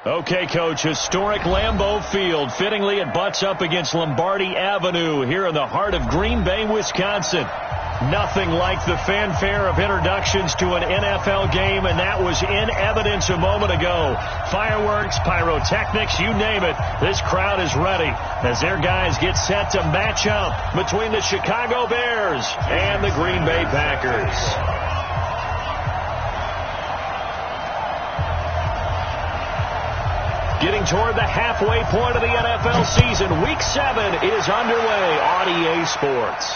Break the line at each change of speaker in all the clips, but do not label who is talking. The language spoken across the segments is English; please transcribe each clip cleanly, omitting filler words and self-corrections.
Okay, Coach, historic Lambeau Field. Fittingly, it butts up against Lombardi Avenue here in the heart of Green Bay, Wisconsin. Nothing like the fanfare of introductions to an NFL game, and that was in evidence a moment ago. Fireworks, pyrotechnics, you name it. This crowd is ready as their guys get set to match up between the Chicago Bears and the Green Bay Packers. Getting toward the halfway point of the NFL season. Week 7 is underway on EA Sports.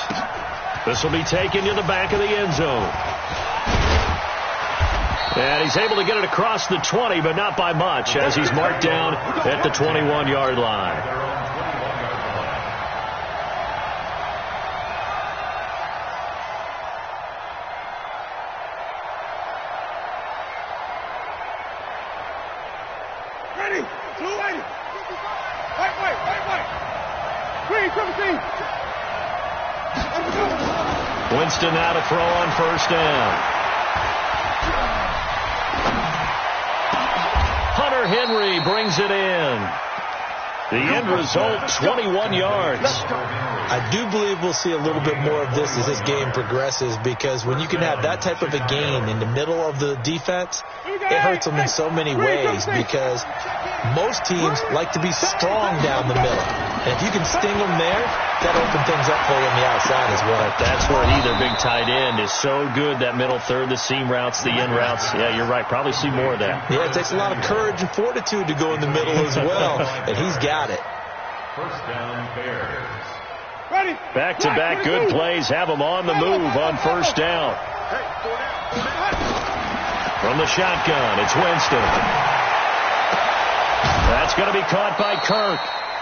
This will be taken to the back of the end zone. And he's able to get it across the 20, but not by much, as he's marked down at the 21-yard line. Winston now to throw on first down. Hunter Henry brings it in. The end result, 21 yards.
I do believe we'll see a little bit more of this as this game progresses, because when you can have that type of a gain in the middle of the defense, it hurts them in so many ways, because most teams like to be strong down the middle. And if you can sting them there, that opens things up for you on the outside as well.
That's where their big tight end is so good, that middle third, the seam routes, the in routes. Yeah, you're right. Probably see more of that.
Yeah, it takes a lot of courage and fortitude to go in the middle as well, and he's got it.
First down, Bears.
Back-to-back good plays have them on the move on first down. From the shotgun, it's Winston. That's going to be caught by Kirk.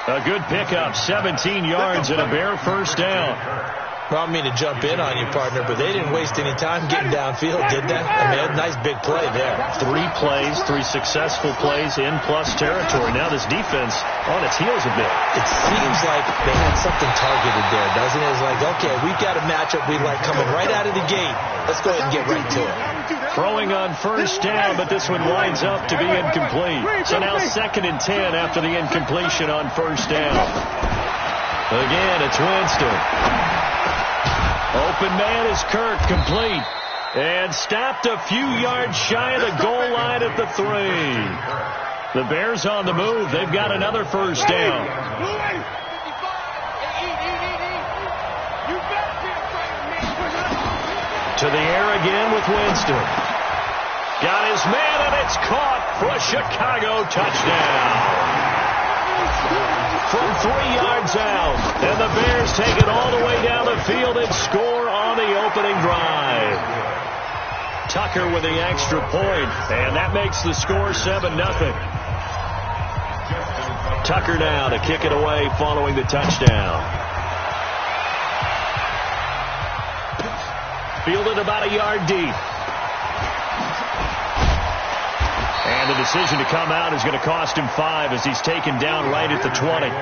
A good pickup, 17 yards and a Bear first down.
Well, I mean to jump in on you, partner, but they didn't waste any time getting downfield, did they? I mean, a nice big play there.
3 plays, 3 successful plays in plus territory. Now this defense on its heels a bit.
It seems like they had something targeted there, doesn't it? It's like, okay, we've got a matchup we like coming right out of the gate. Let's go ahead and get right to it.
Throwing on first down, but this one winds up to be incomplete. So now 2nd and 10 after the incompletion on first down. Again, it's Winston. Open man is Kirk, complete. And stopped a few yards shy of the goal line at the 3. The Bears on the move. They've got another first down. To the air again with Winston. Got his man, and it's caught for a Chicago touchdown. From 3 yards out, and the Bears take it all the way down the field and score on the opening drive. Tucker with the extra point, and that makes the score 7-0. Tucker now to kick it away following the touchdown. Fielded about a yard deep. And the decision to come out is going to cost him 5 as he's taken down right at the 20.
First and 10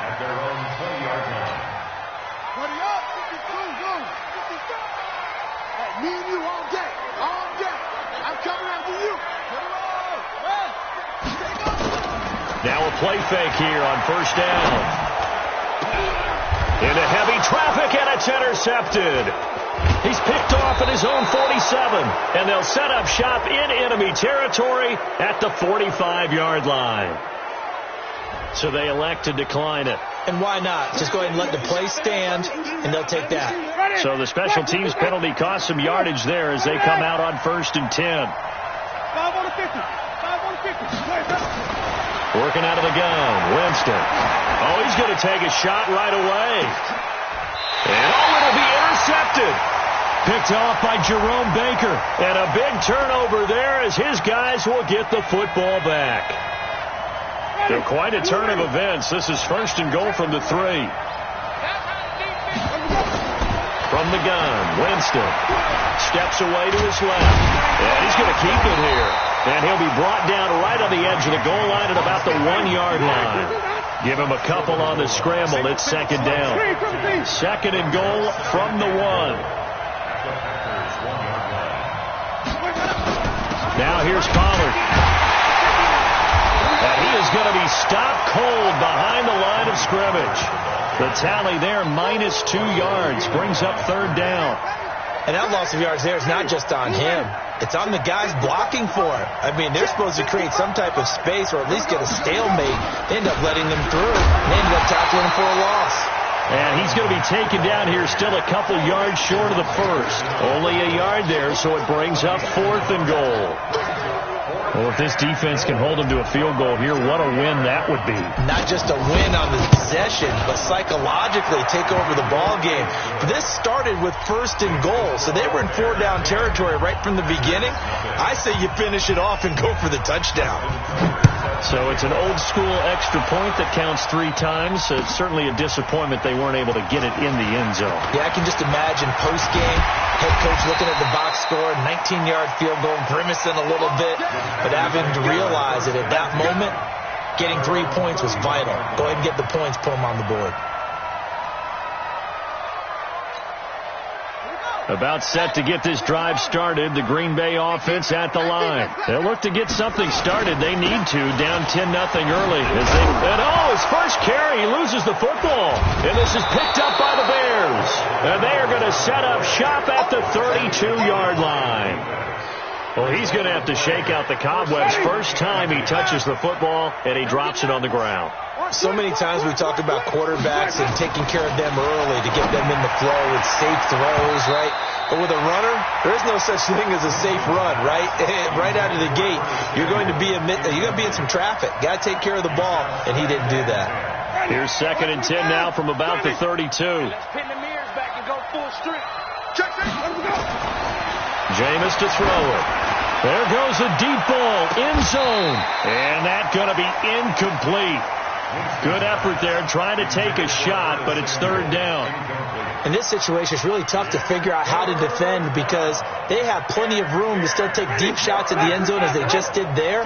at their own 20-yard line.
Me and you all day. I'm coming after you.
Now a play fake here on first down. Into heavy traffic, and it's intercepted. He's picked off at his own 47, and they'll set up shop in enemy territory at the 45-yard line. So they elect to decline it.
And why not? Just go ahead and let the play stand, and they'll take that.
So the special teams penalty costs some yardage there as they come out on 1st and 10.
5 on the 50. 5 on the 50.
Working out of the gun, Winston. Oh, he's going to take a shot right away. And it'll be intercepted. Picked off by Jerome Baker. And a big turnover there as his guys will get the football back. So quite a turn of events. This is 1st and goal from the 3. From the gun, Winston steps away to his left. And he's going to keep it here. And he'll be brought down right on the edge of the goal line at about the 1-yard line. Give him a couple on the scramble. It's 2nd down. 2nd and goal from the 1. Now here's Pollard. And he is going to be stopped cold behind the line of scrimmage. The tally there, -2 yards, brings up third down.
And that loss of yards there is not just on him. It's on the guys blocking for it. I mean, they're supposed to create some type of space or at least get a stalemate. They end up letting them through. They end up tackling him for a loss.
And he's going to be taken down here, still a couple yards short of the first. Only a yard there, so it brings up 4th and goal. Well, if this defense can hold them to a field goal here, what a win that would be.
Not just a win on the possession, but psychologically take over the ball game. This started with 1st and goal, so they were in 4-down territory right from the beginning. I say you finish it off and go for the touchdown.
So it's an old-school extra point that counts 3 times. So it's certainly a disappointment they weren't able to get it in the end zone.
Yeah, I can just imagine post-game, head coach looking at the box score, 19-yard field goal, grimacing a little bit, but having to realize that at that moment, getting 3 points was vital. Go ahead and get the points, put them on the board.
About set to get this drive started, the Green Bay offense at the line. They'll look to get something started. They need to, down 10-0 early. His first carry, he loses the football. And this is picked up by the Bears. And they are going to set up shop at the 32-yard line. Well, he's going to have to shake out the cobwebs first time he touches the football, and he drops it on the ground.
So many times we talk about quarterbacks and taking care of them early to get them in the flow with safe throws, right? But with a runner, there is no such thing as a safe run, right? Right out of the gate, you're going to be in some traffic. Got to take care of the ball, and he didn't do that.
Here's 2nd and 10 now from about the 32.
Let's pin the mirrors back and go full strength. Check, let me go.
Jameis to throw it. There goes a deep ball, end zone. And that's going to be incomplete. Good effort there, trying to take a shot, but it's 3rd down.
In this situation, it's really tough to figure out how to defend because they have plenty of room to still take deep shots at the end zone as they just did there.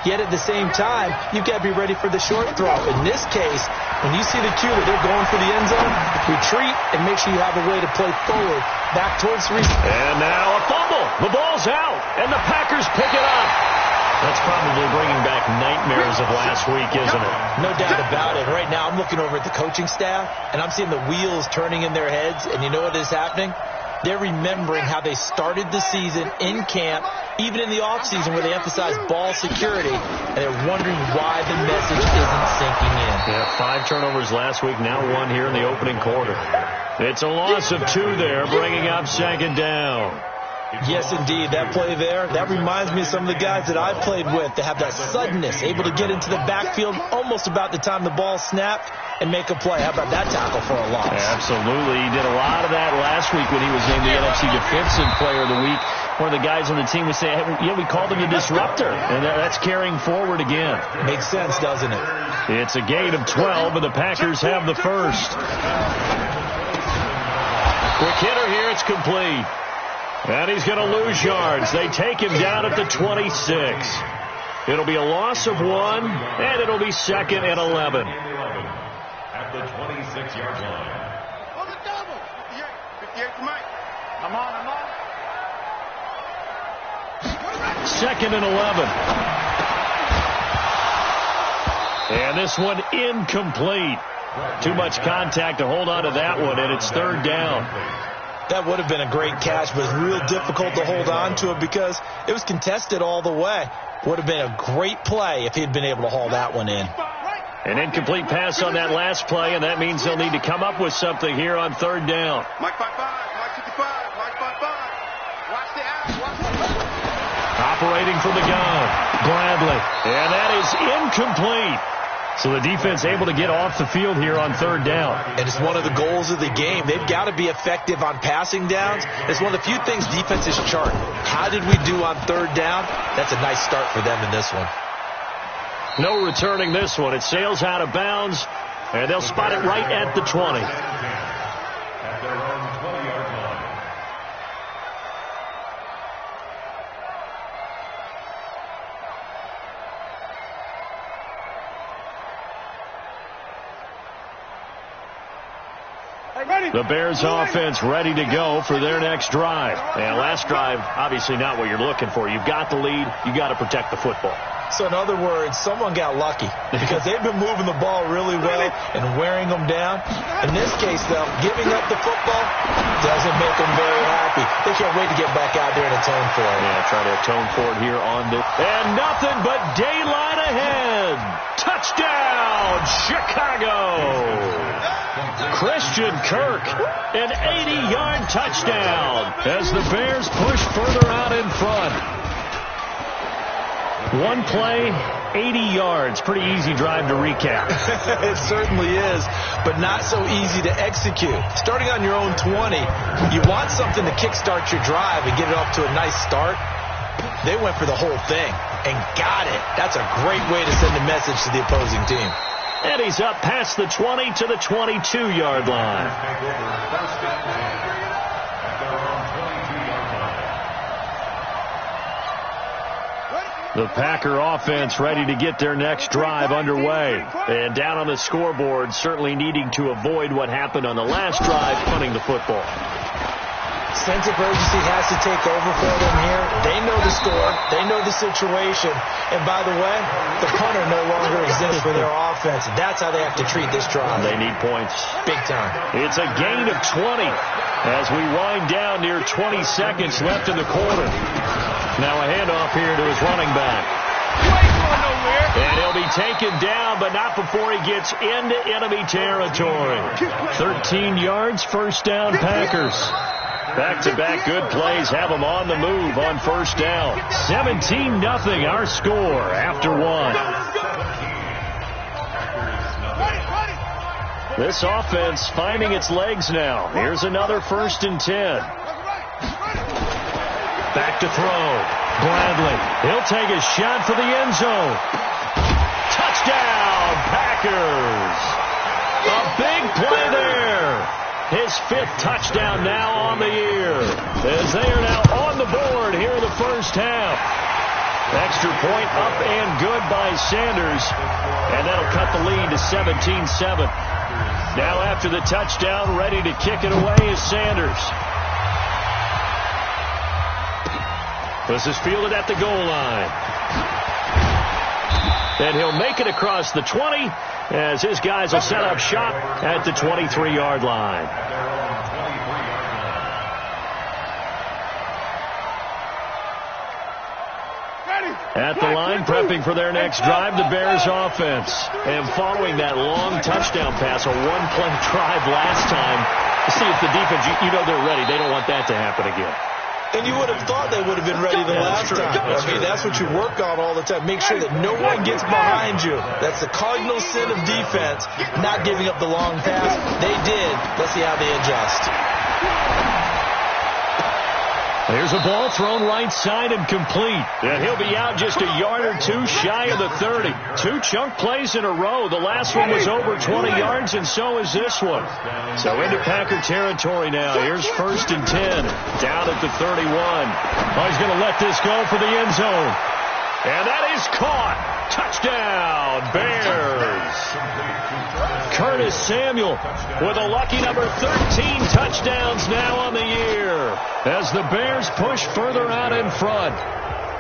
Yet at the same time, you've got to be ready for the short throw. In this case, when you see the cue that they're going for the end zone, retreat and make sure you have a way to play forward back towards the receiver.
And now a fumble. The ball's out, and the Packers pick it up. That's probably bringing back nightmares of last week, isn't it?
No doubt about it. Right now, I'm looking over at the coaching staff, and I'm seeing the wheels turning in their heads, and you know what is happening? They're remembering how they started the season in camp, even in the offseason where they emphasized ball security, and they're wondering why the message isn't sinking in.
Yeah, 5 turnovers last week, now 1 here in the opening quarter. It's a loss of 2 there, bringing up 2nd down.
Yes, indeed. That play there, that reminds me of some of the guys that I played with. They have that suddenness, able to get into the backfield almost about the time the ball snapped and make a play. How about that tackle for a loss?
Absolutely. He did a lot of that last week when he was named the NFC Defensive Player of the Week. One of the guys on the team was saying, hey, we called him a disruptor, and that's carrying forward again.
Makes sense, doesn't it?
It's a gain of 12, and the Packers have the first. Quick hitter here, it's complete. And he's going to lose yards. They take him down at the 26. It'll be a loss of 1, and it'll be 2nd and 11.
At the 26-yard line.
On the double. 58 for Mike. I'm on.
2nd and 11. And this one incomplete. Too much contact to hold on to that one, and it's 3rd down.
That would have been a great catch, but it's real difficult to hold on to it because it was contested all the way. Would have been a great play if he'd been able to haul that one in.
An incomplete pass on that last play, and that means they'll need to come up with something here on 3rd down.
Mike 5-5, Mike 55, Mike 5-5. Watch the out, watch the
Operating from the gun, Bradley. And that is incomplete. So the defense able to get off the field here on 3rd down.
And it's one of the goals of the game. They've got to be effective on passing downs. It's one of the few things defenses chart. How did we do on 3rd down? That's a nice start for them in this one.
No returning this one. It sails out of bounds, and they'll spot it right at the 20.
At their own 20-yard line.
The Bears offense ready to go for their next drive. And last drive, obviously not what you're looking for. You've got the lead. You've got to protect the football.
So in other words, someone got lucky because they've been moving the ball really well and wearing them down. In this case, though, giving up the football doesn't make them very happy. They can't wait to get back out there and atone for it.
Yeah, try to atone for it here on the... And nothing but daylight ahead. Touchdown, Chicago. Christian Kirk, an 80-yard touchdown as the Bears push further out in front. One play, 80 yards. Pretty easy drive to recap.
It certainly is, but not so easy to execute. Starting on your own 20, you want something to kickstart your drive and get it off to a nice start. They went for the whole thing and got it. That's a great way to send a message to the opposing team.
And he's up past the 20 to the 22-yard line. The Packer offense ready to get their next drive underway. And down on the scoreboard, certainly needing to avoid what happened on the last drive, punting the football.
Sense of urgency has to take over for them here. They know the score. They know the situation. And by the way, the punter no longer exists for their offense. That's how they have to treat this drive.
They need points.
Big time.
It's a gain of 20 as we wind down near 20 seconds left in the quarter. Now a handoff here to his running back. And he'll be taken down, but not before he gets into enemy territory. 13 yards, first down, Packers. Back-to-back good plays have them on the move on first down. 17-0 our score after one. This offense finding its legs now. Here's another 1st and 10. Back to throw. Bradley. He'll take a shot for the end zone. Touchdown, Packers. A big play there. His 5th touchdown now on the year, as they are now on the board here in the first half. Extra point up and good by Sanders, and that'll cut the lead to 17-7. Now after the touchdown, ready to kick it away is Sanders. This is fielded at the goal line. And he'll make it across the 20 as his guys will set up shop at the 23-yard line. At the line, prepping for their next drive, the Bears offense. And following that long touchdown pass, a one-play drive last time, to see if the defense, you know they're ready. They don't want that to happen again.
And you would have thought they would have been ready the last time. I mean, that's what you work on all the time. Make sure that no one gets behind you. That's the cardinal sin of defense, not giving up the long pass. They did. Let's see how they adjust.
There's a ball thrown right side and complete. And he'll be out just a yard or two shy of the 30. 2 chunk plays in a row. The last one was over 20 yards, and so is this one. So into Packer territory now. Here's 1st and 10. Down at the 31. Oh, he's going to let this go for the end zone. And that is caught. Touchdown, Bears. Curtis Samuel with a lucky number 13 touchdowns now on the year as the Bears push further out in front.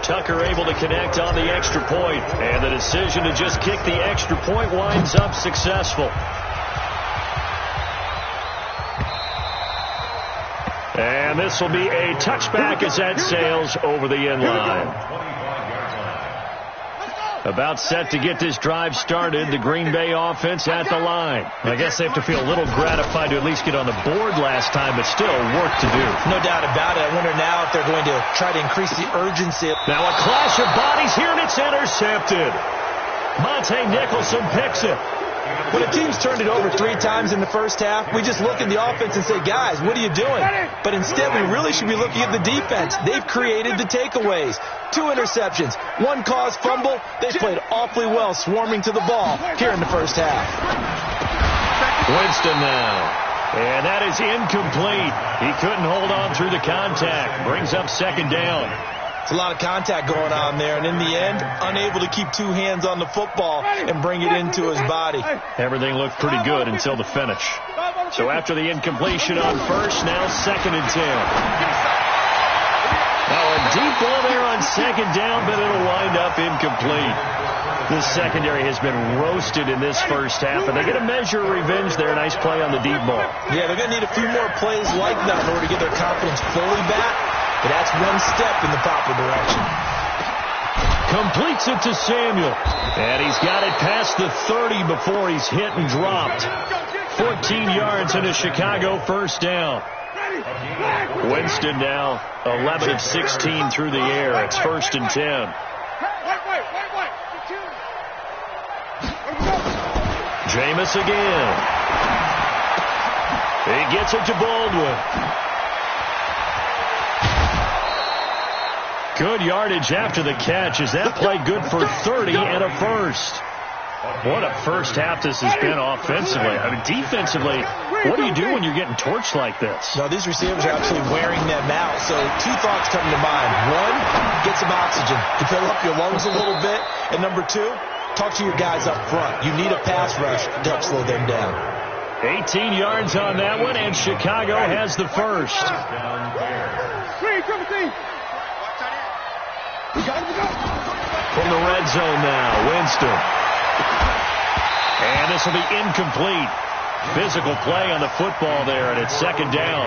Tucker able to connect on the extra point, and the decision to just kick the extra point winds up successful. And this will be a touchback as that sails over the end line. About set to get this drive started, the Green Bay offense at the line. I guess they have to feel a little gratified to at least get on the board last time, but still work to do.
No doubt about it. I wonder now if they're going to try to increase the urgency.
Now a clash of bodies here, and it's intercepted. Monte Nicholson picks it.
When a team's turned it over 3 times in the first half, we just look at the offense and say, guys, what are you doing? But instead, we really should be looking at the defense. They've created the takeaways. 2 interceptions, 1 caused fumble. They played awfully well swarming to the ball here in the first half.
Winston now. And that is incomplete. He couldn't hold on through the contact. Brings up 2nd down.
It's a lot of contact going on there, and in the end, unable to keep 2 hands on the football and bring it into his body.
Everything looked pretty good until the finish. So after the incompletion on first, now 2nd and 10. Now a deep ball there on second down, but it'll wind up incomplete. The secondary has been roasted in this first half, and they're going to measure revenge there. Nice play on the deep ball.
Yeah, they're going to need a few more plays like that in order to get their confidence fully back, but that's one step in the proper direction.
Completes it to Samuel, and he's got it past the 30 before he's hit and dropped. 14 yards and a Chicago first down. Winston now 11 of 16 through the air. It's 1st and 10. Jameis again. He gets it to Baldwin. Good yardage after the catch. Is that play good for 30 and a first? What a first half this has been offensively. I mean, defensively, what do you do when you're getting torched like this?
No, these receivers are absolutely wearing them out. So 2 thoughts come to mind. 1, get some oxygen to fill up your lungs a little bit. And number 2, talk to your guys up front. You need a pass rush to help slow them down.
18 yards on that one, and Chicago has the first. From the red zone now, Winston. And this will be incomplete. Physical play on the football there, and it's second down.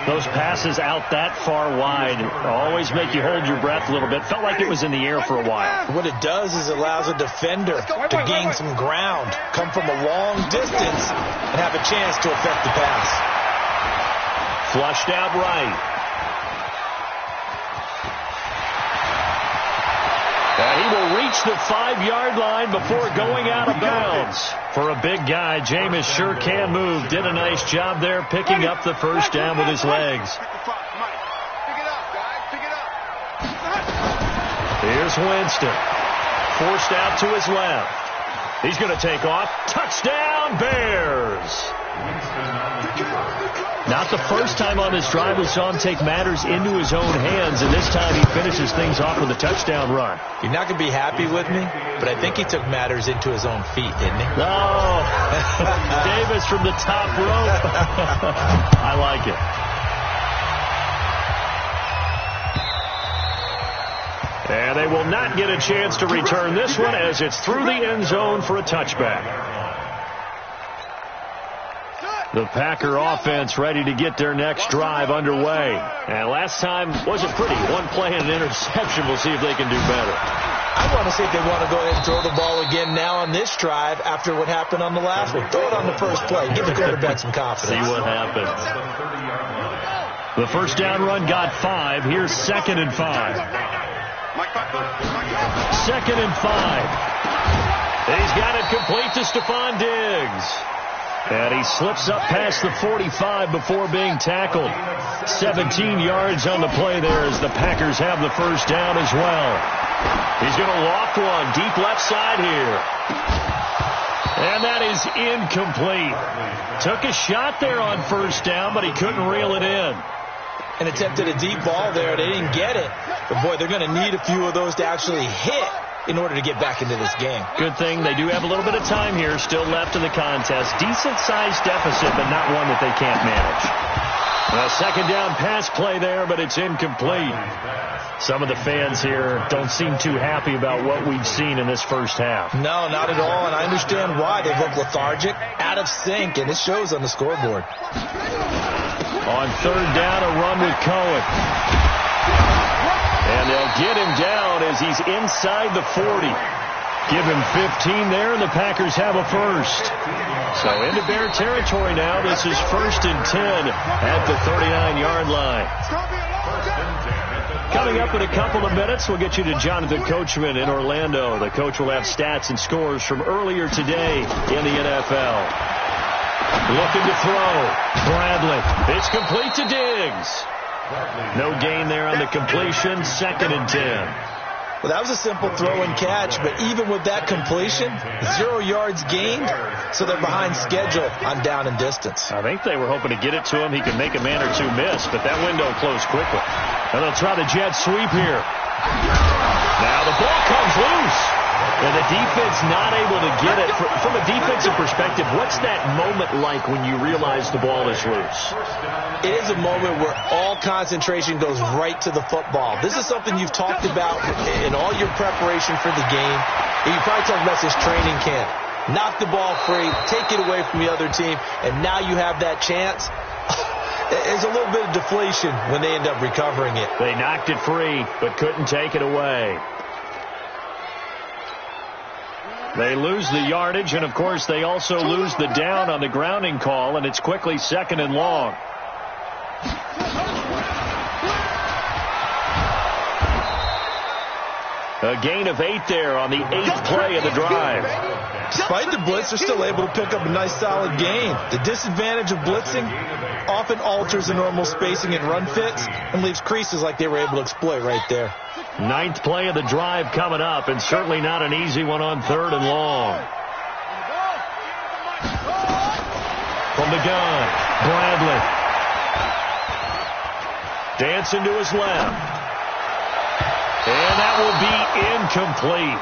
Those passes out that far wide always make you hold your breath a little bit. Felt like it was in the air for a while.
What it does is it allows a defender to gain some ground, come from a long distance, and have a chance to affect the pass.
Flushed out right. And he will reach the 5-yard line before going out of bounds. For a big guy, Jameis sure can move. Did a nice job there picking up the first down with his legs. Here's Winston. Forced out to his left. He's going to take off. Touchdown, Bears! Not the first time on this drive we saw him take matters into his own hands, and this time he finishes things off with a touchdown run.
You're not going to be happy with me, but I think he took matters into his own feet, didn't he?
Oh, Davis from the top rope. I like it. And they will not get a chance to return this one as it's through the end zone for a touchback. The Packer offense ready to get their next drive underway. And last time wasn't pretty. One play and an interception. We'll see if they can do better.
I want to see if they want to go ahead and throw the ball again now on this drive after what happened on the last one. Throw it on the first play. Give the quarterback some confidence.
See what happens. The first down run got 5. Here's 2nd and 5. 2nd and 5. He's got it complete to Stephon Diggs. And he slips up past the 45 before being tackled. 17 yards on the play there as the Packers have the first down as well. He's going to loft one deep left side here. And that is incomplete. Took a shot there on first down, but he couldn't reel it in.
And attempted a deep ball there. They didn't get it. But, boy, they're going to need a few of those to actually hit in order to get back into this game.
Good thing they do have a little bit of time here still left in the contest. Decent-sized deficit, but not one that they can't manage. A second down pass play there, but it's incomplete. Some of the fans here don't seem too happy about what we've seen in this first half.
No, not at all, and I understand why. They look lethargic, out of sync, and it shows on the scoreboard.
On third down, a run with Cohen. And they'll get him down as he's inside the 40. Give him 15 there, and the Packers have a first. So into Bear territory now. This is 1st and 10 at the 39-yard line. Coming up in a couple of minutes, we'll get you to Jonathan Coachman in Orlando. The coach will have stats and scores from earlier today in the NFL. Looking to throw. Bradley. It's complete to Diggs. No gain there on the completion. 2nd and 10.
Well, that was a simple throw and catch, but even with that completion, 0 yards gained, so they're behind schedule on down and distance.
I think they were hoping to get it to him. He could make a man or two miss, but that window closed quickly. And they'll try the jet sweep here. Now the ball comes loose. And the defense not able to get it. From a defensive perspective, what's that moment like when you realize the ball is loose?
It is a moment where all concentration goes right to the football. This is something you've talked about in all your preparation for the game. And you probably talked about this training camp. Knock the ball free, take it away from the other team, and now you have that chance. There's a little bit of deflation when they end up recovering it.
They knocked it free, but couldn't take it away. They lose the yardage, and, of course, they also lose the down on the grounding call, and it's quickly 2nd and long. A gain of 8 there on the 8th play of the drive.
Despite the blitz, they're still able to pick up a nice, solid gain. The disadvantage of blitzing often alters the normal spacing and run fits and leaves creases like they were able to exploit right there.
9th play of the drive coming up, and certainly not an easy one on 3rd and long. From the gun, Bradley. Dancing to his left. And that will be incomplete.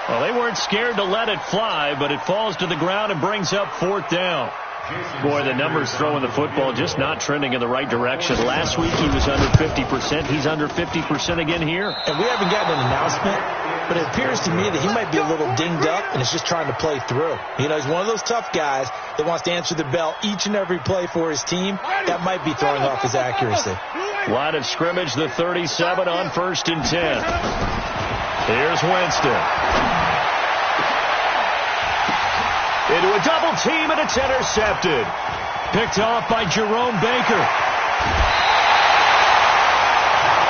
Well, they weren't scared to let it fly, but it falls to the ground and brings up 4th down. Boy, the numbers throwing the football just not trending in the right direction. Last week he was under 50%. He's under 50% again here.
And we haven't gotten an announcement, but it appears to me that he might be a little dinged up and is just trying to play through. You know, he's one of those tough guys that wants to answer the bell each and every play for his team. That might be throwing off his accuracy.
Line of scrimmage, the 37 on 1st and 10. Here's Winston. Into a double team, and it's intercepted. Picked off by Jerome Baker.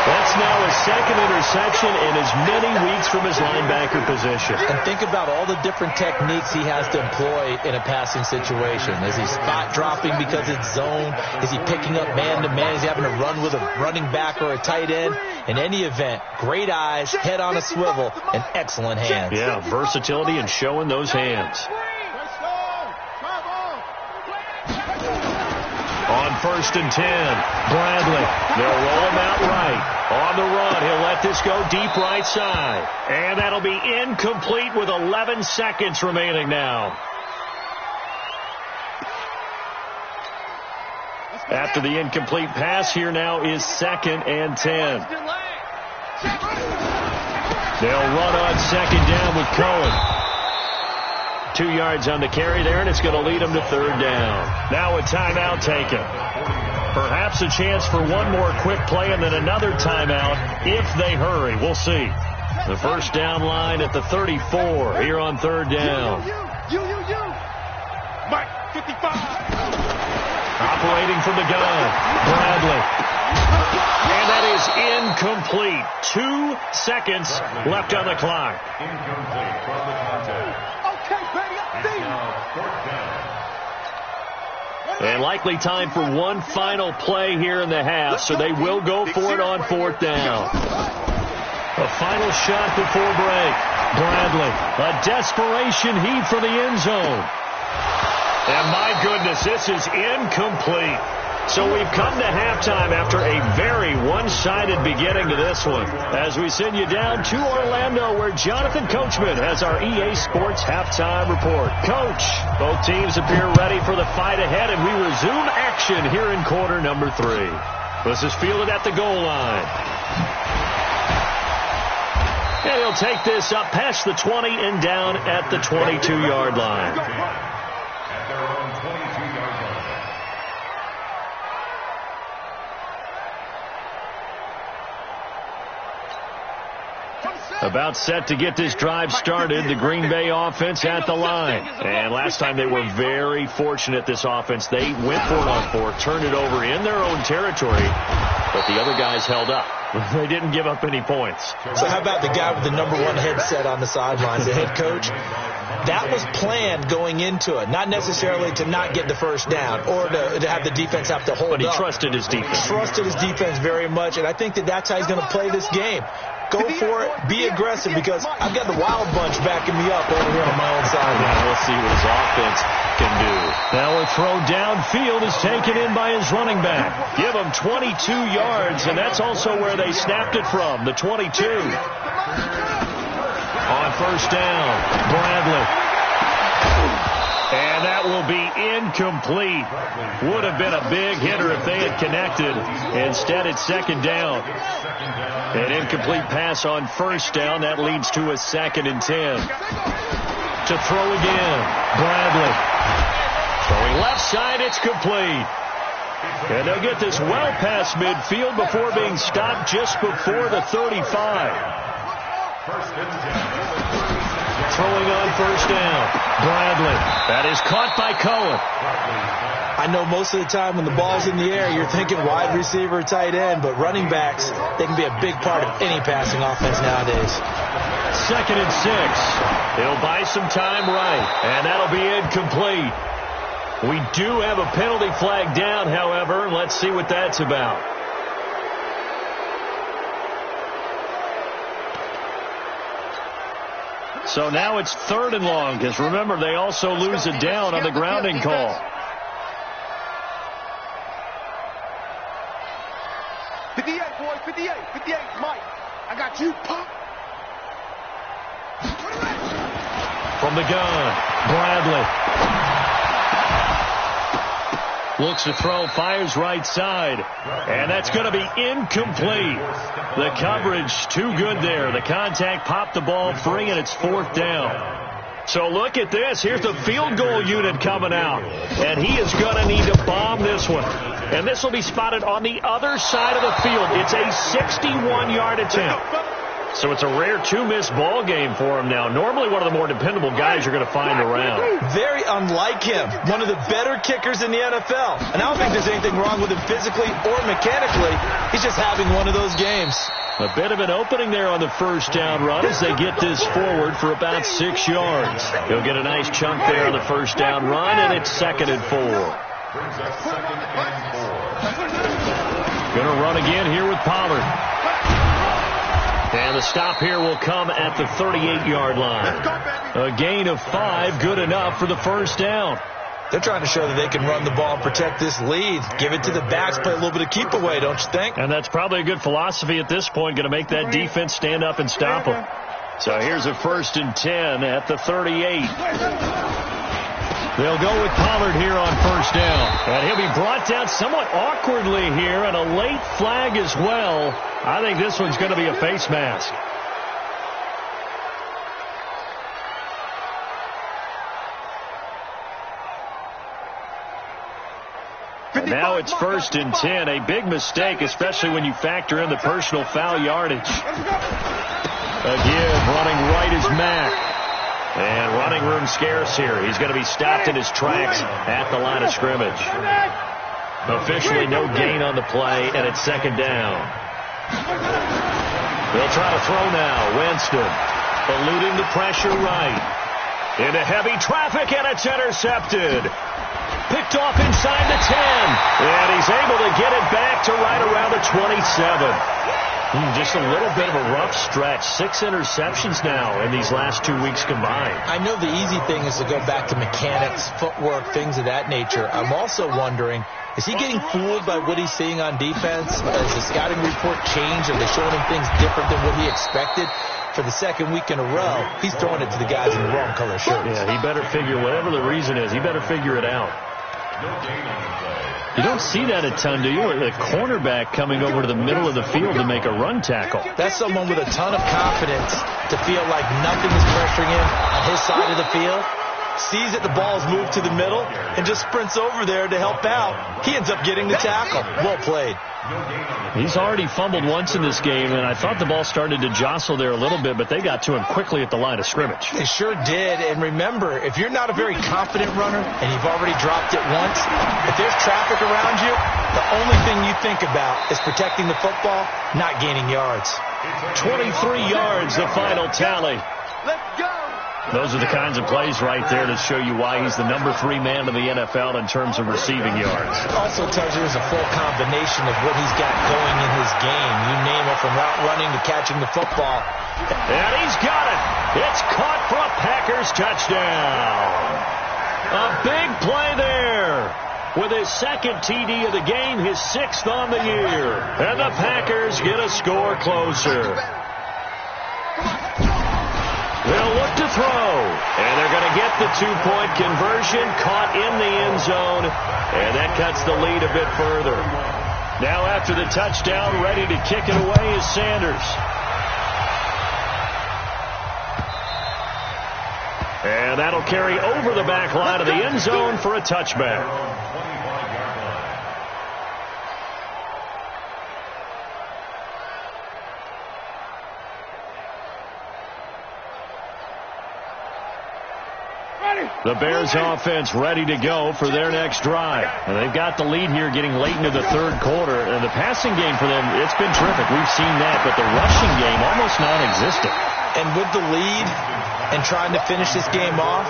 That's now his 2nd interception in as many weeks from his linebacker position.
And think about all the different techniques he has to employ in a passing situation. Is he spot dropping because it's zone? Is he picking up man-to-man? Is he having to run with a running back or a tight end? In any event, great eyes, head on a swivel, and excellent hands.
Yeah, versatility and showing those hands. On 1st and 10, Bradley. They'll roll him out right. On the run, he'll let this go deep right side. And that'll be incomplete with 11 seconds remaining now. After the incomplete pass, here now is 2nd and 10. They'll run on 2nd down with Cohen. 2 yards on the carry there, and it's going to lead them to 3rd down. Now a timeout taken. Perhaps a chance for one more quick play and then another timeout if they hurry. We'll see. The 1st down line at the 34 here on 3rd down.
Mike, 55.
Operating from the gun, Bradley. And that is incomplete. 2 seconds left on the clock.
Incomplete from the contact.
And likely time for one final play here in the half, so they will go for it on 4th down. A final shot before break. Bradley, a desperation heave for the end zone. And my goodness, this is incomplete. So we've come to halftime after a very one-sided beginning to this one. As we send you down to Orlando, where Jonathan Coachman has our EA Sports Halftime Report. Coach, both teams appear ready for the fight ahead, and we resume action here in quarter number 3. This is fielded at the goal line. And he'll take this up past the 20 and down at the 22-yard line.
At their own 22-yard line.
About set to get this drive started, the Green Bay offense at the line. And last time they were very fortunate, this offense. They went for it on 4th, turned it over in their own territory, but the other guys held up. They didn't give up any points.
So how about the guy with the number 1 headset on the sidelines, the head coach? That was planned going into it, not necessarily to not get the 1st down or to have the defense have to hold up.
But he trusted his defense.
Trusted his defense very much, and I think that's how he's going to play this game. Go for it. Be aggressive, because I've got the Wild Bunch backing me up over here on my own side.
Now we'll see what his offense can do. Now a throw downfield is taken in by his running back. Give him 22 yards, and that's also where they snapped it from, the 22. On first down. Bradley. And that will be incomplete. Would have been a big hitter if they had connected. Instead, it's second down. An incomplete pass on first down. That leads to a 2nd and 10. To throw again. Bradley. Throwing left side, it's complete. And they'll get this well past midfield before being stopped just before the 35. Throwing on first down. Bradley. That is caught by Cohen.
I know most of the time when the ball's in the air, you're thinking wide receiver, tight end, but running backs, they can be a big part of any passing offense nowadays.
2nd and 6. He'll buy some time right, and that'll be incomplete. We do have a penalty flag down, however. Let's see what that's about. So now it's 3rd and long, because remember, they also lose a down on the grounding call.
Boy, 58, Mike. I got you, punk.
From the gun, Bradley. Looks to throw, fires right side. And that's going to be incomplete. The coverage too good there. The contact popped the ball free, and it's 4th down. So look at this. Here's the field goal unit coming out. And he is going to need to bomb this one. And this will be spotted on the other side of the field. It's a 61-yard attempt. So it's a rare 2-miss ball game for him now. Normally one of the more dependable guys you're going to find around.
Very unlike him. One of the better kickers in the NFL. And I don't think there's anything wrong with him physically or mechanically. He's just having one of those games.
A bit of an opening there on the first down run as they get this forward for about 6 yards. He'll get a nice chunk there on the first down run, and it's 2nd and 4. Going to run again here with Pollard. And the stop here will come at the 38-yard line. A gain of 5, good enough for the first down.
They're trying to show that they can run the ball and protect this lead. Give it to the backs, play a little bit of keep away, don't you think?
And that's probably a good philosophy at this point, going to make that defense stand up and stop them. So here's a 1st and 10 at the 38. They'll go with Pollard here on first down. And he'll be brought down somewhat awkwardly here, and a late flag as well. I think this one's going to be a face mask. Now it's 1st and 10. A big mistake, especially when you factor in the personal foul yardage. Again, running right is Mack. And running room scarce here. He's going to be stopped in his tracks at the line of scrimmage. Officially no gain on the play, and it's 2nd down. They'll try to throw now. Winston eluding the pressure right. Into heavy traffic, and it's intercepted. Picked off inside the 10. And he's able to get it back to right around the 27. Just a little bit of a rough stretch. 6 interceptions now in these last 2 weeks combined.
I know the easy thing is to go back to mechanics, footwork, things of that nature. I'm also wondering, is he getting fooled by what he's seeing on defense? Has the scouting report changed? Are they showing him things different than what he expected? For the 2nd week in a row, he's throwing it to the guys in the wrong color shirts.
Yeah, he better figure, whatever the reason is, he better figure it out. You don't see that a ton, do you? A cornerback coming over to the middle of the field to make a run tackle.
That's someone with a ton of confidence to feel like nothing is pressuring him on his side of the field. Sees that the ball is moved to the middle and just sprints over there to help out. He ends up getting the tackle. Well played.
He's already fumbled once in this game, and I thought the ball started to jostle there a little bit, but they got to him quickly at the line of scrimmage.
They sure did, and remember, if you're not a very confident runner and you've already dropped it once, if there's traffic around you, the only thing you think about is protecting the football, not gaining yards.
23 yards, the final tally.
Let's go.
Those are the kinds of plays right there that show you why he's the number 3 man in the NFL in terms of receiving yards.
It also tells you there's a full combination of what he's got going in his game. You name it, from route running to catching the football.
And he's got it. It's caught for a Packers touchdown. A big play there. With his 2nd TD of the game, his 6th on the year. And the Packers get a score closer. They'll throw. And they're going to get the two-point conversion, caught in the end zone, and that cuts the lead a bit further. Now after the touchdown, ready to kick it away is Sanders. And that'll carry over the back line of the end zone for a touchback. The Bears offense ready to go for their next drive. And they've got the lead here getting late into the third quarter. And the passing game for them, it's been terrific. We've seen that. But the rushing game, almost non-existent.
And with the lead and trying to finish this game off,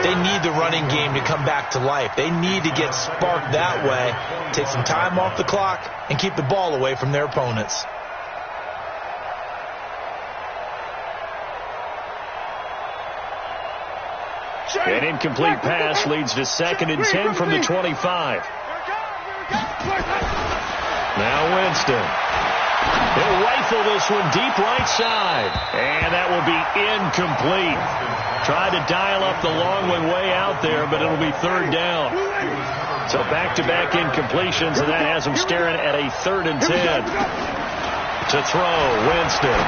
they need the running game to come back to life. They need to get sparked that way, take some time off the clock, and keep the ball away from their opponents.
An incomplete pass leads to 2nd and 10 from the 25. Now Winston. He'll rifle this one deep right side. And that will be incomplete. Tried to dial up the long one way out there, but it'll be 3rd down. So back-to-back incompletions, and that has him staring at a 3rd and 10. To throw, Winston.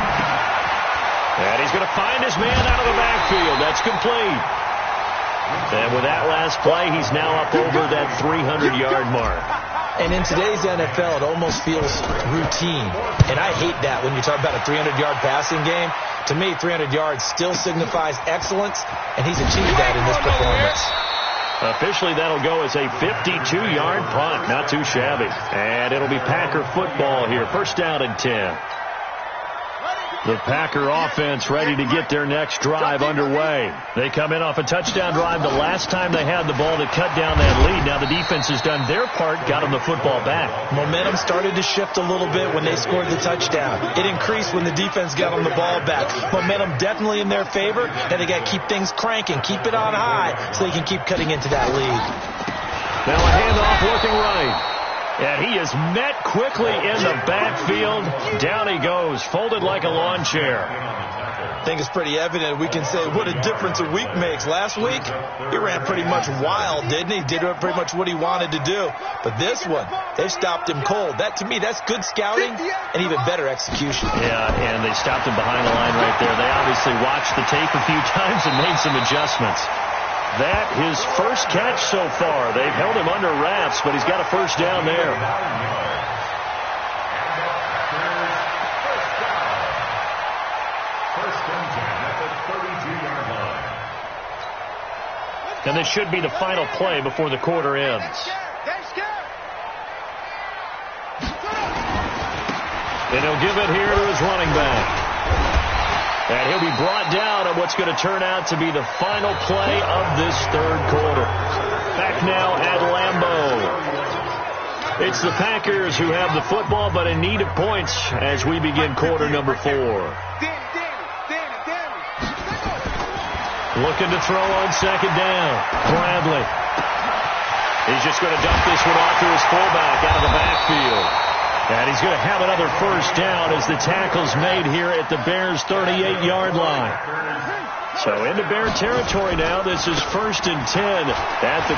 And he's going to find his man out of the backfield. That's complete. And with that last play, he's now up over that 300-yard mark.
And in today's NFL, it almost feels routine. And I hate that when you talk about a 300-yard passing game. To me, 300 yards still signifies excellence, and he's achieved that in this performance.
Officially, that'll go as a 52-yard punt. Not too shabby. And it'll be Packer football here. 1st down and 10. The Packer offense ready to get their next drive underway. They come in off a touchdown drive the last time they had the ball to cut down that lead. Now the defense has done their part, got them the football back.
Momentum started to shift a little bit when they scored the touchdown. It increased when the defense got them the ball back. Momentum definitely in their favor, and they got to keep things cranking, keep it on high so they can keep cutting into that lead.
Now a handoff looking right. And he is met quickly in the backfield. Down he goes, folded like a lawn chair.
I think it's pretty evident. We can say what a difference a week makes. Last week, he ran pretty much wild, didn't he? Did pretty much what he wanted to do. But this one, they've stopped him cold. That, to me, that's good scouting and even better execution.
Yeah, and they stopped him behind the line right there. They obviously watched the tape a few times and made some adjustments. That his first catch so far. They've held him under wraps, but he's got a 1st down there. And this should be the final play before the quarter ends. And he'll give it here to his running back. And he'll be brought down on what's going to turn out to be the final play of this 3rd quarter. Back now at Lambeau. It's the Packers who have the football, but in need of points as we begin quarter number 4. Looking to throw on 2nd down. Bradley. He's just going to dump this one off to his fullback out of the backfield. And he's going to have another 1st down as the tackle's made here at the Bears' 38-yard line. So into Bear territory now. This is 1st and 10 at the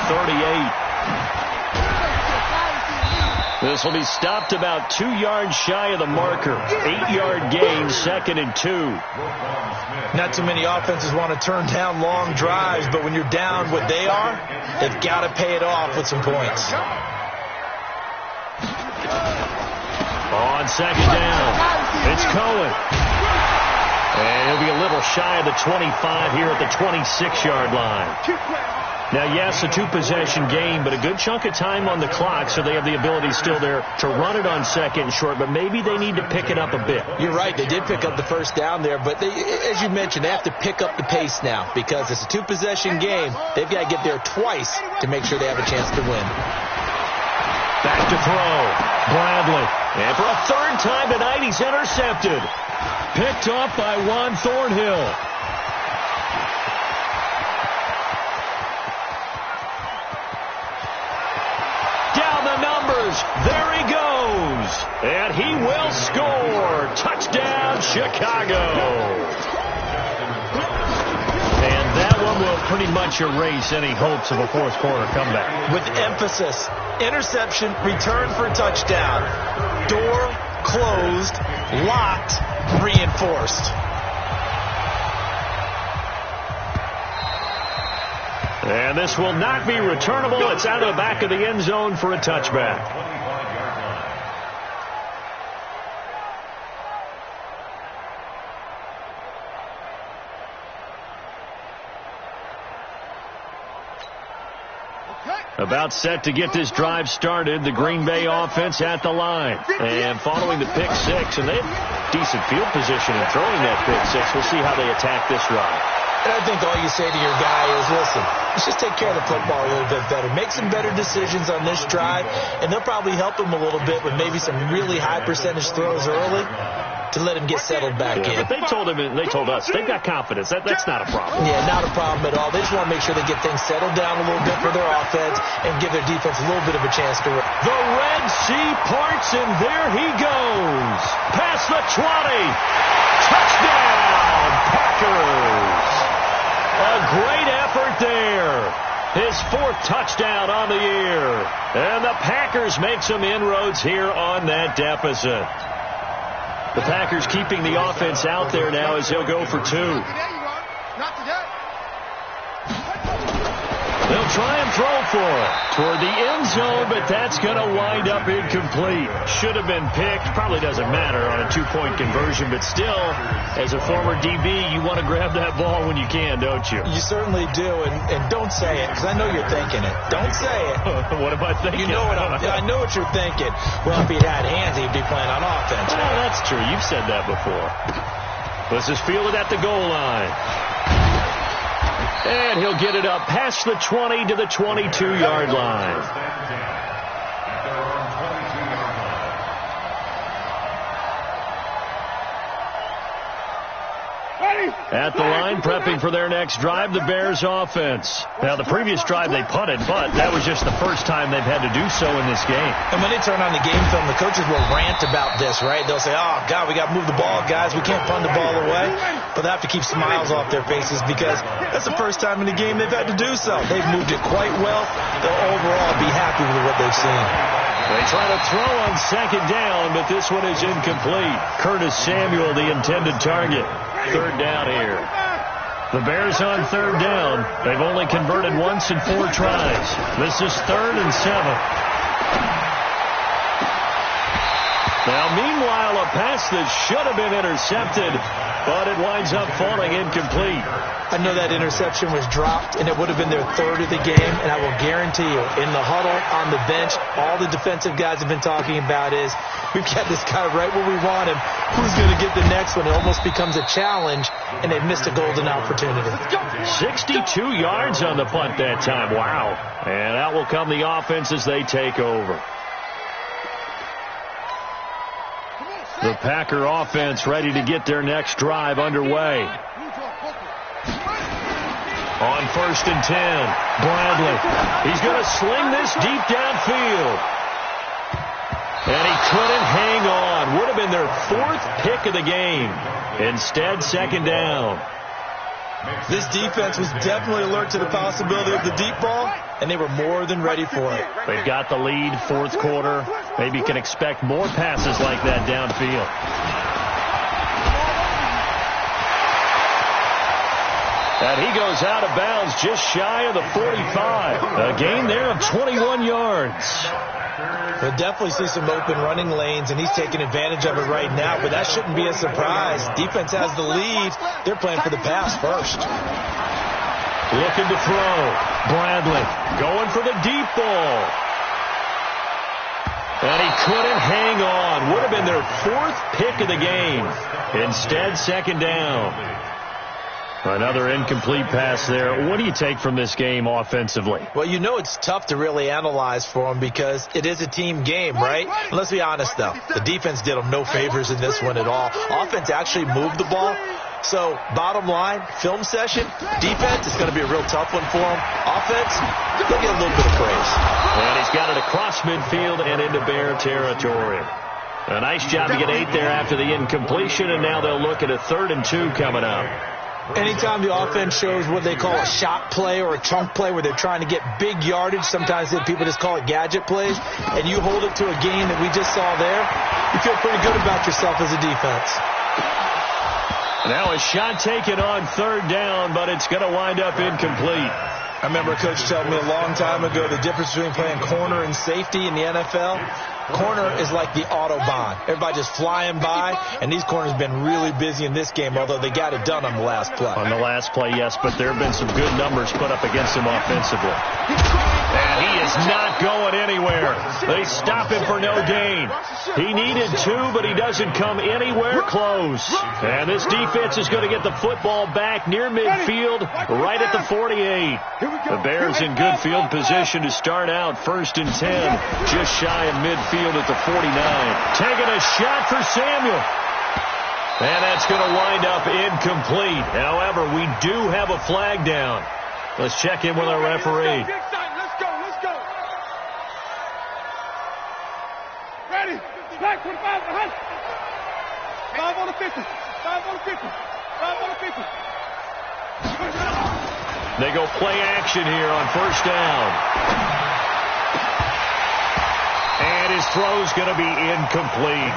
38. This will be stopped about 2 yards shy of the marker. 8-yard gain, 2nd and 2.
Not too many offenses want to turn down long drives, but when you're down what they are, they've got to pay it off with some points.
On 2nd down, it's Cohen. And he'll be a little shy of the 25 here at the 26-yard line. Now, yes, a 2-possession game, but a good chunk of time on the clock, so they have the ability still there to run it on 2nd and short, but maybe they need to pick it up a bit.
You're right. They did pick up the 1st down there, but as you mentioned, they have to pick up the pace now because it's a 2-possession game. They've got to get there twice to make sure they have a chance to win.
Back to throw. Bradley. And for a 3rd time tonight, he's intercepted. Picked off by Juan Thornhill. Down the numbers. There he goes. And he will score. Touchdown, Chicago. pretty much erase any hopes of a fourth quarter comeback.
With emphasis, interception, return for touchdown. Door closed, locked, reinforced.
And this will not be returnable. It's out of the back of the end zone for a touchback. About set to get this drive started. The Green Bay offense at the line. And following the pick six, and they have decent field position in throwing that pick six. We'll see how they attack this drive.
And I think all you say to your guy is, listen, let's just take care of the football a little bit better. Make some better decisions on this drive, and they'll probably help him a little bit with maybe some really high percentage throws early to let him get settled back in.
But they told us, they've got confidence. That's not a problem.
Yeah, not a problem at all. They just want to make sure they get things settled down a little bit for their offense and give their defense a little bit of a chance to win.
The Red Sea parts, and there he goes. Past the 20. Touchdown, Packers. A great effort there. His fourth touchdown on the year. And the Packers make some inroads here on that deficit. The Packers keeping the offense out there now as he'll go for two. They'll try and throw for it toward the end zone, but that's going to wind up incomplete. Should have been picked. Probably doesn't matter on a two-point conversion, but still, as a former DB, you want to grab that ball when you can, don't you?
You certainly do, and don't say it, because I know you're thinking it. Don't say it.
What am I thinking?
You know what I know what you're thinking. Well, if he had hands, he'd be playing on offense.
Oh, that's true. You've said that before. This is fielded at the goal line. And he'll get it up past the 20 to the 22-yard line. At the line, prepping for their next drive, the Bears offense. Now, the previous drive they punted, but that was just the first time they've had to do so in this game.
And when they turn on the game film, the coaches will rant about this, right? They'll say, oh, God, we got to move the ball, guys. We can't punt the ball away. But they have to keep smiles off their faces because that's the first time in the game they've had to do so. They've moved it quite well. They'll overall be happy with what they've seen.
They try to throw on second down, but this one is incomplete. Curtis Samuel, the intended target. Third down here. The Bears on third down. They've only converted once in 4 tries. This is 3rd and 7. Now, meanwhile, a pass that should have been intercepted, but it winds up falling incomplete.
I know that interception was dropped, and it would have been their 3rd of the game, and I will guarantee you, in the huddle, on the bench, all the defensive guys have been talking about is, we've got this guy right where we want him. Who's going to get the next one? It almost becomes a challenge, and they've missed a golden opportunity.
62 yards on the punt that time. Wow. And out will come the offense as they take over. The Packer offense ready to get their next drive underway. On 1st and 10, Bradley. He's going to sling this deep downfield. And he couldn't hang on. Would have been their 4th pick of the game. Instead, 2nd down.
This defense was definitely alert to the possibility of the deep ball, and they were more than ready for it.
They've got the lead, 4th quarter. Maybe you can expect more passes like that downfield. And he goes out of bounds just shy of the 45. A gain there of 21 yards.
We'll definitely see some open running lanes, and he's taking advantage of it right now, but that shouldn't be a surprise. Defense has the lead. They're playing for the pass first.
Looking to throw. Bradley going for the deep ball. And he couldn't hang on. Would have been their 4th pick of the game. Instead, 2nd down. Another incomplete pass there. What do you take from this game offensively?
Well, you know it's tough to really analyze for them because it is a team game, right? Let's be honest, though. The defense did them no favors in this one at all. Offense actually moved the ball. So, bottom line, film session, defense is going to be a real tough one for them. Offense, they'll get a little bit of praise.
And he's got it across midfield and into Bear territory. A nice job to get 8 there after the incompletion, and now they'll look at a 3rd and 2 coming up.
Anytime the offense shows what they call a shot play or a chunk play where they're trying to get big yardage, sometimes people just call it gadget plays, and you hold it to a gain that we just saw there, you feel pretty good about yourself as a defense.
Now a shot taken on third down, but it's going to wind up incomplete.
I remember a coach telling me a long time ago the difference between playing corner and safety in the NFL. Corner is like the Autobahn. Everybody just flying by, and these corners have been really busy in this game, although they got it done on the last play.
On the last play, yes, but there have been some good numbers put up against him offensively. And he is not going anywhere. They stop him for no gain. He needed 2, but he doesn't come anywhere close. And this defense is going to get the football back near midfield, right at the 48. The Bears in good field position to start out 1st and 10, just shy of midfield at the 49. Taking a shot for Samuel. And that's going to wind up incomplete. However, we do have a flag down. Let's check in with our referee.
Let's go. Ready. Flag 25 behind. 5 on the 50. 5 on the 50. 5 on the 50.
They go play action here on 1st down. And his throw's going to be incomplete.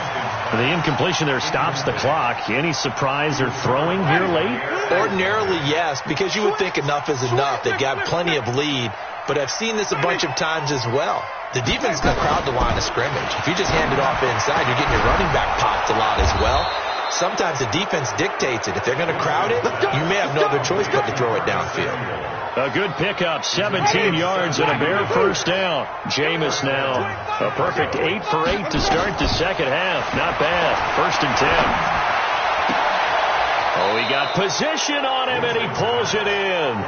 The incompletion there stops the clock. Any surprise they're throwing here late?
Ordinarily, yes, because you would think enough is enough. They've got plenty of lead, but I've seen this a bunch of times as well. The defense is going to crowd the line of scrimmage. If you just hand it off inside, you're getting your running back popped a lot as well. Sometimes the defense dictates it. If they're going to crowd it, you may have no other choice but to throw it downfield.
A good pickup, 17 yards and a Bear 1st down. Jameis now a perfect 8 for 8 to start the second half. Not bad. 1st and 10. Oh, he got position on him, and he pulls it in.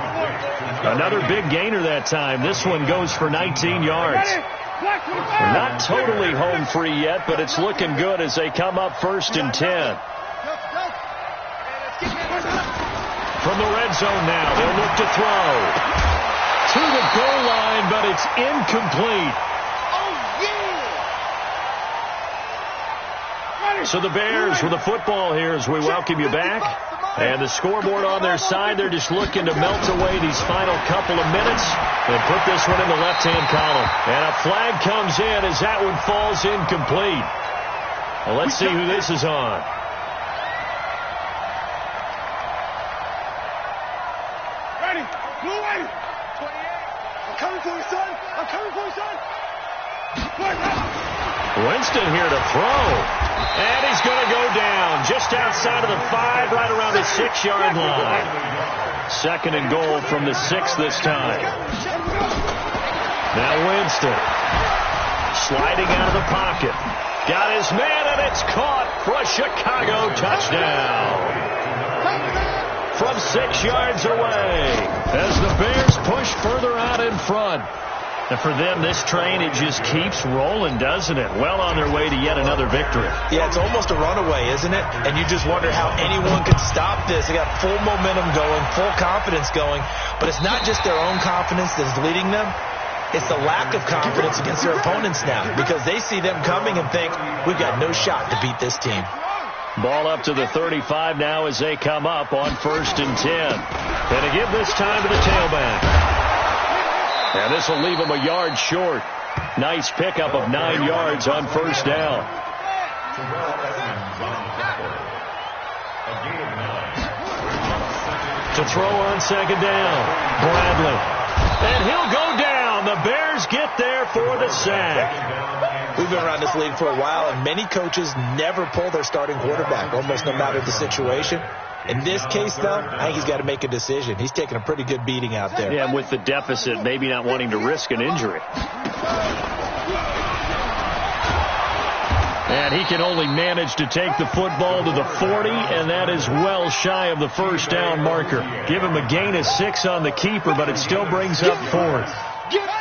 Another big gainer that time. This one goes for 19 yards. Not totally home free yet, but it's looking good as they come up 1st and 10. From the red zone now, they'll look to throw. To the goal line, but it's incomplete. So the Bears with the football here as we welcome you back. And the scoreboard on their side, they're just looking to melt away these final couple of minutes and put this one in the left-hand column. And a flag comes in as that one falls incomplete. Well, let's see who this is on.
Ready. Blue ready. 28. I'm coming for you, son. I'm coming for you, son.
Winston here to throw. And he's going to go down just outside of the 5, right around the 6-yard line. 2nd and goal from the 6 this time. Now Winston sliding out of the pocket. Got his man, and it's caught for a Chicago touchdown. From 6 yards away as the Bears push further out in front. And for them, this train, it just keeps rolling, doesn't it? Well on their way to yet another victory.
Yeah, it's almost a runaway, isn't it? And you just wonder how anyone could stop this. They got full momentum going, full confidence going. But it's not just their own confidence that's leading them. It's the lack of confidence against their opponents now, because they see them coming and think, we've got no shot to beat this team.
Ball up to the 35 now as they come up on 1st and 10. And to give this time to the tailback. And this will leave him a yard short. Nice pickup of 9 yards on 1st down. To throw on 2nd down, Bradley. And he'll go down. The Bears get there for the sack.
We've been around this league for a while, and many coaches never pull their starting quarterback, almost no matter the situation. In this case, though, I think he's got to make a decision. He's taking a pretty good beating out there.
Yeah, and with the deficit, maybe not wanting to risk an injury. And he can only manage to take the football to the 40, and that is well shy of the 1st down marker. Give him a gain of 6 on the keeper, but it still brings up 4th.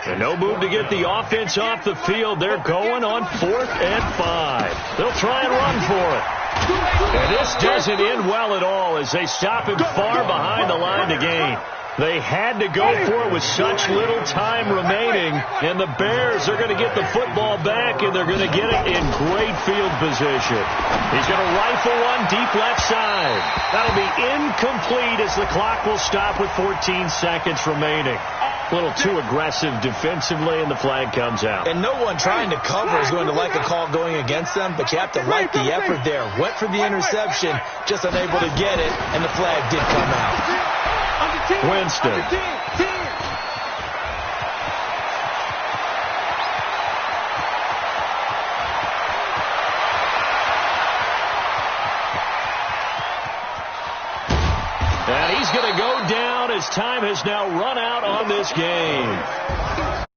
And no move to get the offense off the field. They're going on 4th and 5. They'll try and run for it. And this doesn't end well at all as they stop him far behind the line to gain. They had to go for it with such little time remaining, and the Bears are going to get the football back and they're going to get it in great field position. He's going to rifle one deep left side. That'll be incomplete as the clock will stop with 14 seconds remaining. A little too aggressive defensively, and the flag comes out.
And no one trying to cover is going to like a call going against them, but you have to like the effort there. Went for the interception, just unable to get it, and the flag did come out.
Winston. And he's going to go down as time has now run out on this game.